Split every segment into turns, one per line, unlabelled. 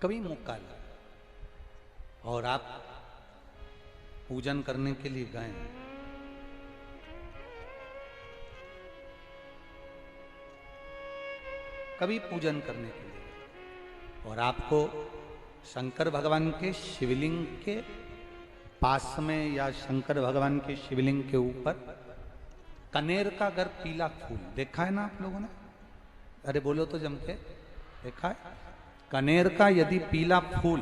कभी मुक्काला, और आप पूजन करने के लिए गए, कभी पूजन करने के लिए, और आपको शंकर भगवान के शिवलिंग के पास में या शंकर भगवान के शिवलिंग के ऊपर कनेर का अगर पीला फूल देखा है ना आप लोगों ने, अरे बोलो तो जम के, देखा है? कनेर का यदि पीला फूल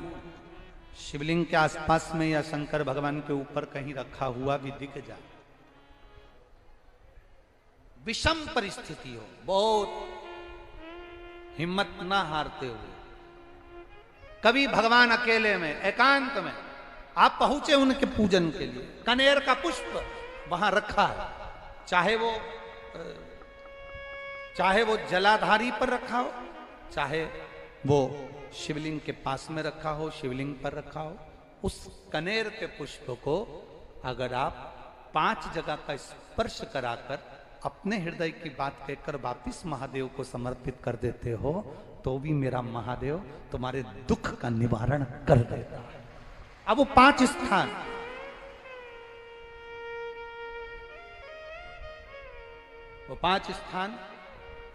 शिवलिंग के आसपास में या शंकर भगवान के ऊपर कहीं रखा हुआ भी दिख जाए, विषम परिस्थिति हो, बहुत हिम्मत ना हारते हुए, कभी भगवान अकेले में एकांत में आप पहुंचे उनके पूजन के लिए, कनेर का पुष्प वहां रखा है, चाहे वो जलाधारी पर रखा हो, चाहे वो शिवलिंग के पास में रखा हो, शिवलिंग पर रखा हो, उस कनेर के पुष्प को अगर आप 5 जगह का स्पर्श कराकर अपने हृदय की बात कहकर वापिस महादेव को समर्पित कर देते हो, तो भी मेरा महादेव तुम्हारे दुख का निवारण कर देता है। अब वो 5 स्थान, वो 5 स्थान,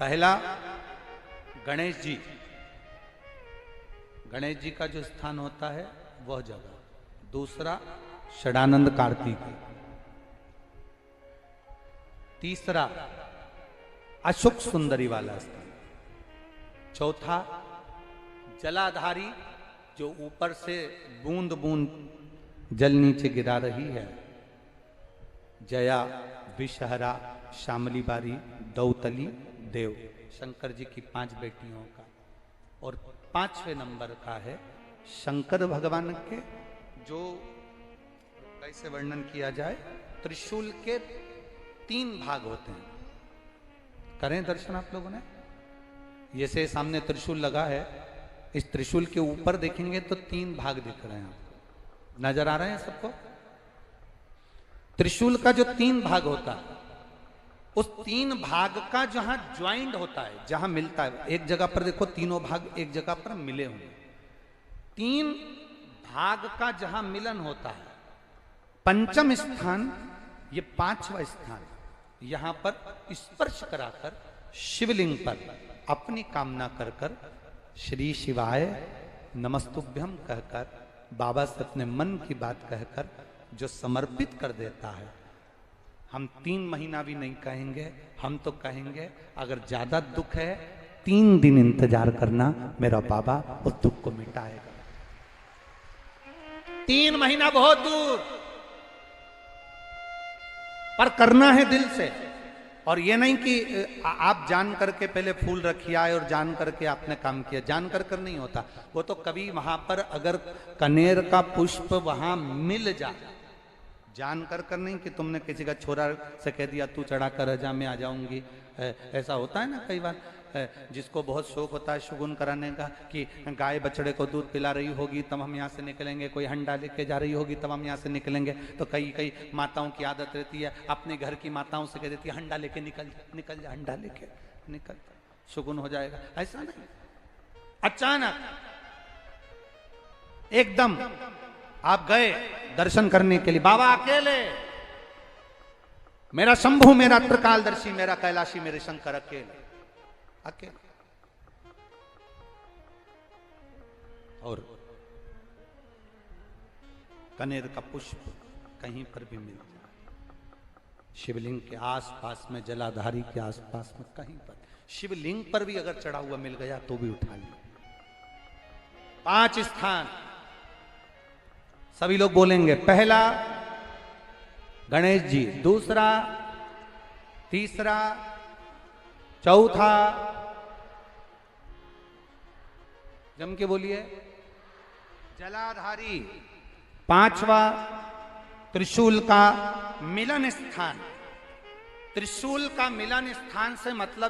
पहला गणेश जी, गणेश जी का जो स्थान होता है वह जगह, दूसरा षडानंद कार्तिक, तीसरा अशोक सुंदरी वाला स्थान, चौथा जलाधारी जो ऊपर से बूंद बूंद जल नीचे गिरा रही है, जया, विषहरा, शामली बारी, दौतली, देव, शंकर जी की 5 बेटियों का, और 5वें नंबर का है शंकर भगवान के, जो कैसे वर्णन किया जाए, त्रिशूल के 3 भाग होते हैं। करें दर्शन आप लोगों ने, जैसे सामने त्रिशूल लगा है, इस त्रिशूल के ऊपर देखेंगे तो 3 भाग दिख रहे हैं आपको, नजर आ रहे हैं सबको? त्रिशूल का जो 3 भाग होता है, उस 3 भाग का जहां ज्वाइंट होता है, जहां मिलता है, एक जगह पर देखो तीनों भाग एक जगह पर मिले होंगे, 3 भाग का जहां मिलन होता है, 5वां स्थान, ये 5वां स्थान, यहां पर स्पर्श कराकर शिवलिंग पर अपनी कामना कर कर श्री शिवाय नमस्तुभ्यम कहकर बाबा से अपने मन की बात कहकर जो समर्पित कर देता है, हम 3 महीना भी नहीं कहेंगे, हम तो कहेंगे अगर ज्यादा दुख है 3 दिन इंतजार करना, मेरा बाबा उस दुख को मिटाएगा। 3 महीना बहुत दूर, पर करना है दिल से, और ये नहीं कि आप जान करके पहले फूल रखिए आए और जान करके आपने काम किया, जान कर नहीं होता वो तो, कभी वहां पर अगर कनेर का पुष्प वहां मिल जाए, जान कर नहीं कि तुमने किसी का छोरा से कह दिया तू चढ़ा कर जा मैं आ जाऊंगी, ऐसा होता है ना कई बार, जिसको बहुत शौक होता है शगुन कराने का, कि गाय बछड़े को दूध पिला रही होगी तब हम यहाँ से निकलेंगे, कोई हंडा लेके जा रही होगी तब हम यहाँ से निकलेंगे, तो कई माताओं की आदत रहती है, अपने घर की माताओं से कह देती है हंडा लेके निकल जा, हंडा लेके निकल, शगुन हो जाएगा। ऐसा नहीं, अचानक एकदम आप गए दर्शन करने के लिए, बाबा अकेले, मेरा शंभु, मेरा त्रिकालदर्शी, मेरा कैलाशी, मेरे शंकर अकेले, और कनेर का पुष्प कहीं पर भी मिल जाए, शिवलिंग के आसपास में, जलाधारी के आसपास में कहीं पर, शिवलिंग पर भी अगर चढ़ा हुआ मिल गया तो भी उठा लिया। 5 स्थान सभी लोग बोलेंगे, पहला गणेश जी, दूसरा, तीसरा, चौथा, जम के बोलिए, जलाधारी, 5वां त्रिशूल का मिलन स्थान। त्रिशूल का मिलन स्थान से मतलब